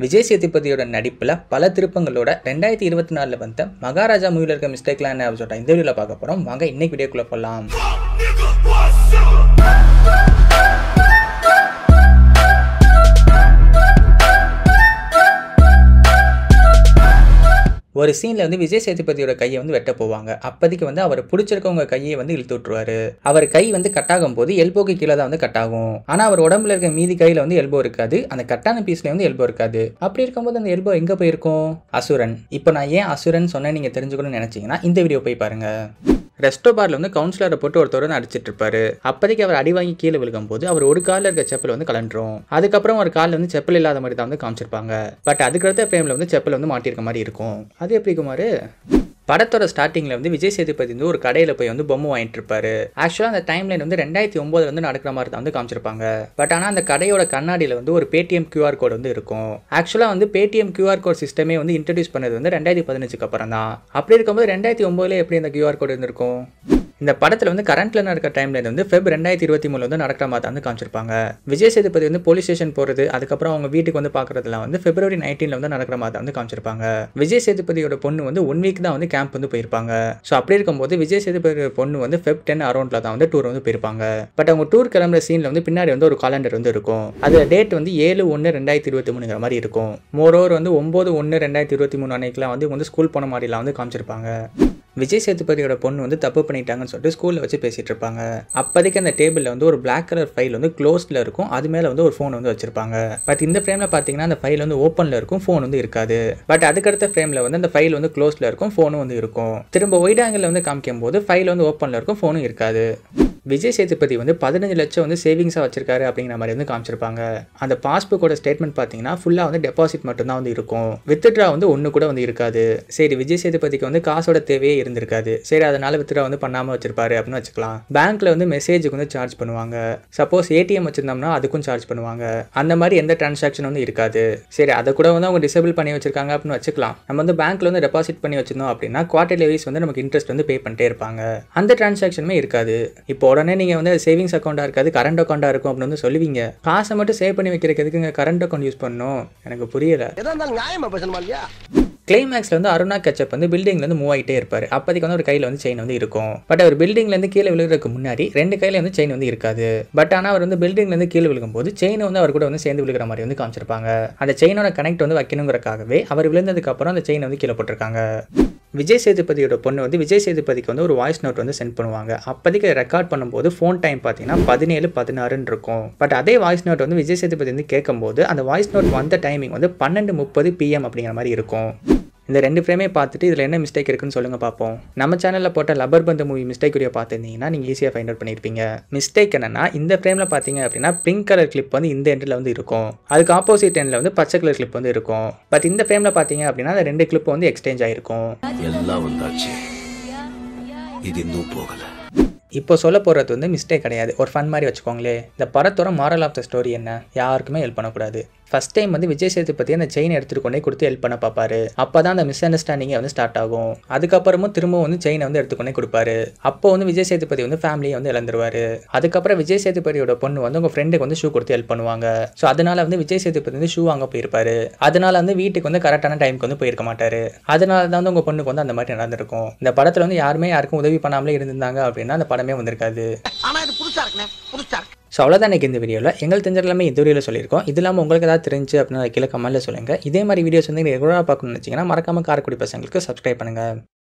விஜய் சேதுபதியோட நடிப்பில் பல திருப்பங்களோட 2024 வந்த மகாராஜா மூவியில் இருக்க மிஸ்டேக்லாம் என்ன சொல்லிட்டு இந்த வீடியோவில் பார்க்க போகிறோம். வாங்க இன்னைக்கு வீடியோக்குள்ளே போகலாம். ஒரு சீனில் வந்து விஜய் சேதுபதியோட கையை வந்து வெட்ட போவாங்க. அப்போதைக்கு வந்து அவர் பிடிச்சிருக்கவங்க கையை வந்து இழுத்து விட்டுருவாரு. அவர் கை வந்து கட்டாகும் போது எல்போக்கு கீழே தான் வந்து கட்டாகும். ஆனால் அவர் உடம்புல இருக்க மீதி கையில் வந்து எல்போ இருக்காது. அந்த கட்டான பீஸ்ல வந்து எல்போ இருக்காது. அப்படி இருக்கும்போது அந்த எல்போ எங்கே போயிருக்கும்? அசுரன். இப்போ நான் ஏன் அசுரன் சொன்னேன் நீங்கள் தெரிஞ்சுக்கணும்னு நினச்சிங்கன்னா இந்த வீடியோ போய் பாருங்க. ரெஸ்டோ பார்ல வந்து கவுன்சிலரை போட்டு ஒருத்தர் வந்து அடிச்சிட்டு இருப்பாரு. அப்போதைக்கு அவர் அடி வாங்கி கீழே விழுகும் போது அவர் ஒரு காலில் இருக்க செப்பல் வந்து கலண்டுரும். அதுக்கப்புறம் ஒரு காலில் வந்து செப்பல் இல்லாத மாதிரி தான் வந்து காமிச்சிருப்பாங்க. பட் அதுக்கடுத்த ஃப்ரேமில் வந்து செப்பல் வந்து மாட்டிருக்க மாதிரி இருக்கும். அது எப்படி குமார்? படத்தோட ஸ்டார்டிங்கில் வந்து விஜய் சேதுபதி வந்து ஒரு கடையில் போய் வந்து பொம்மை வாங்கிட்டு இருப்பாரு. ஆக்சுவலாக அந்த டைம்லைன் வந்து 2009 வந்து நடக்கிற மாதிரி தான் வந்து காமிச்சிருப்பாங்க. பட் ஆனால் அந்த கடையோட கண்ணாடியில் வந்து ஒரு பேடிஎம் QR கோட் வந்து இருக்கும். ஆக்சுவலாக வந்து பேடிஎம் QR கோட் சிஸ்டமே வந்து இன்ட்ரடியூஸ் பண்ணது வந்து 2015 அப்புறம் தான். அப்படி இருக்கும்போது 2009 எப்படி அந்த QR கோட் இருந்திருக்கும்? இந்த படத்தில் வந்து கரண்ட்ல நடக்கிற டைம்ல வந்து Feb 2023 வந்து நடக்கிற மாதிரி வந்து காமிச்சிருப்பாங்க. விஜய் சேதுபதி வந்து போலீஸ் ஸ்டேஷன் போகிறது, அதுக்கப்புறம் அவங்க வீட்டுக்கு வந்து பார்க்கறதுலாம் வந்து February 19 வந்து நடக்கிற மாதிரி வந்து காமிச்சிருப்பாங்க. விஜய் சேதுபதியோட பொண்ணு வந்து 1 வீக் தான் வந்து கேம்ப் வந்து போயிருப்பாங்க. ஸோ அப்படி இருக்கும்போது விஜய் சேதுபதியோட பொண்ணு வந்து Feb 10 அரௌண்ட்ல தான் வந்து டூர் வந்து போயிருப்பாங்க. பட் அவங்க டூர் கிளம்புற சீன்ல வந்து பின்னாடி வந்து ஒரு காலண்டர் வந்து இருக்கும். அது டேட் வந்து 7/1/2023 மாதிரி இருக்கும். மோரோவர் வந்து 9/1/2023 அன்னைக்குலாம் வந்து வந்து ஸ்கூல் போன மாதிரிலாம் வந்து காமிச்சிருப்பாங்க. விஜய் சேதுபதியோட பொண்ணு வந்து தப்பு பண்ணிட்டாங்கன்னு சொல்லிட்டு ஸ்கூலில் வச்சு பேசிட்டு இருப்பாங்க. அப்போதைக்கு அந்த டேபிளில் வந்து ஒரு பிளாக் கலர் ஃபைல் வந்து க்ளோஸ்ல இருக்கும். அது மேலே வந்து ஒரு ஃபோன் வந்து வச்சிருப்பாங்க. பட் இந்த ஃப்ரேமில் பார்த்தீங்கன்னா அந்த ஃபைல் வந்து ஓப்பனில் இருக்கும், ஃபோன் வந்து இருக்காது. பட் அதுக்கடுத்த ஃப்ரேமில் வந்து அந்த ஃபைல் வந்து க்ளோஸ்ல இருக்கும், ஃபோனும் வந்து இருக்கும். திரும்ப ஒயிட் ஆங்கிள் வந்து காமிக்கும் போது ஃபைல் வந்து ஓப்பனில் இருக்கும், ஃபோனும் இருக்காது. விஜய் சேதுபதி வந்து 15 லட்சம் வந்து சேவிங்ஸாக வச்சிருக்காரு அப்படிங்கிற மாதிரி வந்து காமிச்சிருப்பாங்க. அந்த பாஸ்புக்கோட ஸ்டேட்மெண்ட் பார்த்தீங்கன்னா ஃபுல்லாக வந்து டெபாசிட் மட்டும்தான் வந்து இருக்கும். வித்ட்ரா வந்து ஒன்று கூட வந்து இருக்காது. சரி, விஜய் சேதுபதிக்கு வந்து காசோட தேவையே இருந்திருக்காது. சரி, அதனால வித்ட்ரா வந்து பண்ணாமல் வச்சிருப்பாரு அப்படின்னு வச்சுக்கலாம். பேங்க்ல வந்து மெசேஜுக்கு வந்து சார்ஜ் பண்ணுவாங்க. சப்போஸ் ஏடிஎம் வச்சிருந்தோம்னா அதுக்கும் சார்ஜ் பண்ணுவாங்க. அந்த மாதிரி எந்த டிரான்சாக்ஷன் வந்து இருக்காது. சரி, அதை கூட வந்து அவங்க டிசேபிள் பண்ணி வச்சிருக்காங்க அப்படின்னு வச்சுக்கலாம். நம்ம வந்து பேங்க்ல வந்து டெபாசிட் பண்ணி வச்சிருந்தோம் அப்படின்னா குவார்டர்லி வைஸ் வந்து நமக்கு இன்ட்ரெஸ்ட் வந்து பே பண்ணிட்டே இருப்பாங்க. அந்த டிரான்சாக்ஷனுமே இருக்காது. இப்போ உடனே நீங்கள் வந்து சேவிங்ஸ் அக்கௌண்ட்டாக இருக்காது, கரண்ட் அக்கௌண்ட்டாக இருக்கும் அப்படின்னு வந்து சொல்லுவீங்க. காசை மட்டும் சேவ் பண்ணி வைக்கிறதுக்கு கரண்ட் அக்கௌண்ட் யூஸ் பண்ணணும்? எனக்கு புரியல. கிளைமேக்ஸ்ல வந்து அருணா கச்சப் வந்து பில்டிங்ல இருந்து மூவ் ஆகிட்டே இருப்பாரு. அப்போதைக்கு வந்து ஒரு கையில் வந்து செயின் வந்து இருக்கும். பட் அவர் பில்டிங்ல இருந்து கீழே விழுகிறதுக்கு முன்னாடி 2 கையில வந்து செயின் வந்து இருக்காது. பட் ஆனால் அவர் வந்து பில்டிங்ல இருந்து கீழே விழுகும்போது செயின் வந்து அவர் கூட வந்து சேர்ந்து விழுகிற மாதிரி வந்து காமிச்சிருப்பாங்க. அந்த செயினோட கனெக்ட் வந்து வைக்கணுங்கிறக்காகவே அவர் விழுந்ததுக்கு அப்புறம் அந்த செயின் வந்து கீழே போட்டிருக்காங்க. விஜய் சேதுபதியோட பொண்ணு வந்து விஜய் சேதுபதிக்கு வந்து ஒரு வாய்ஸ் நோட் வந்து சென்ட் பண்ணுவாங்க. அப்போதைக்கு ரெக்கார்ட் பண்ணும்போது ஃபோன் டைம் பார்த்தீங்கன்னா 17:16 இருக்கும். பட் அதே வாய்ஸ் நோட் வந்து விஜய் சேதுபதி வந்து கேட்கும்போது அந்த வாய்ஸ் நோட் வந்த டைமிங் வந்து 12:30 PM அப்படிங்கிற மாதிரி இருக்கும். இந்த 2 ஃப்ரேமே பார்த்துட்டு இதில் என்ன மிஸ்டேக் இருக்குன்னு சொல்லுங்கள் பார்ப்போம். நம்ம சேனலில் போட்ட லப்பர் பந்து மூவி மிஸ்டேக் வீடியோ பார்த்துருந்தீங்கன்னா நீங்கள் ஈஸியாக ஃபைண்ட் அவுட் பண்ணியிருப்பீங்க. மிஸ்டேக் என்னன்னா, இந்த ஃப்ரேமில் பார்த்தீங்க அப்படின்னா பிங்க் கலர் கிளிப் வந்து இந்த எண்டில் வந்து இருக்கும். அதுக்கு ஆப்போசிட் எண்டில் வந்து பச்சை கலர் கிளிப் வந்து இருக்கும். பட் இந்த ஃப்ரேமில் பார்த்தீங்க அப்படின்னா அந்த 2 கிளிப் வந்து எக்ஸ்சேஞ்ச் ஆகிருக்கும். எல்லாம் வந்தாச்சு, இது இன்னும் போகல. இப்போ சொல்ல போகிறது வந்து மிஸ்டேக் கிடையாது, ஒரு ஃபன் மாதிரி வச்சுக்கோங்களே. இந்த படத்தோட மாரல் ஆஃப் த ஸ்டோரி என்ன? யாருக்குமே ஹெல்ப் பண்ணக்கூடாது. ஃபர்ஸ்ட் டைம் வந்து விஜய் சேதுபதி அந்த செயின் எடுத்துட்டு கொண்டே கொடுத்து ஹெல்ப் பண்ண பார்ப்பாரு. அப்போ தான் அந்த மிஸ் அண்டர்ஸ்டாண்டிங்கே வந்து ஸ்டார்ட் ஆகும். அதுக்கப்புறமும் திரும்பவும் வந்து செயினை வந்து எடுத்துக்கொண்டே கொடுப்பாரு. அப்போ வந்து விஜய் சேதுபதி வந்து ஃபேமிலியை வந்து இழந்துருவாரு. அதுக்கப்புறம் விஜய் சேதுபதியோட பொண்ணு வந்து உங்கள் ஃப்ரெண்டுக்கு வந்து ஷூ கொடுத்து ஹெல்ப் பண்ணுவாங்க. ஸோ அதனால வந்து விஜய் சேதுபதி வந்து ஷூ வாங்க போயிருப்பாரு. அதனால வந்து வீட்டுக்கு வந்து கரெக்டான டைமுக்கு வந்து போயிருக்க மாட்டாரு. அதனால தான் வந்து உங்கள் பொண்ணுக்கு வந்து அந்த மாதிரி நடந்திருக்கும். இந்த படத்தில் வந்து யாருமே யாருக்கும் உதவி பண்ணாமலே இருந்திருந்தாங்க அப்படின்னா அந்த படமே வந்திருக்காது. ஸோ அவ்வளோதான் எனக்கு இந்த வீடியோவில். எங்களுக்கு தெரிஞ்ச எல்லாமே இந்த வீடியோவில் சொல்லியிருக்கோம். இது இல்லாமல் உங்களுக்கு ஏதாவது தெரிஞ்சு அப்படின்னா கீழே கமெண்ட்டில் சொல்லுங்கள். இதே மாதிரி வீடியோஸ் வந்து ரெகுலராக பார்க்கணும்னு நினச்சிங்கன்னா மறக்காமல் காரைக்குடி பசங்களுக்கு சப்ஸ்கிரைப் பண்ணுங்கள்.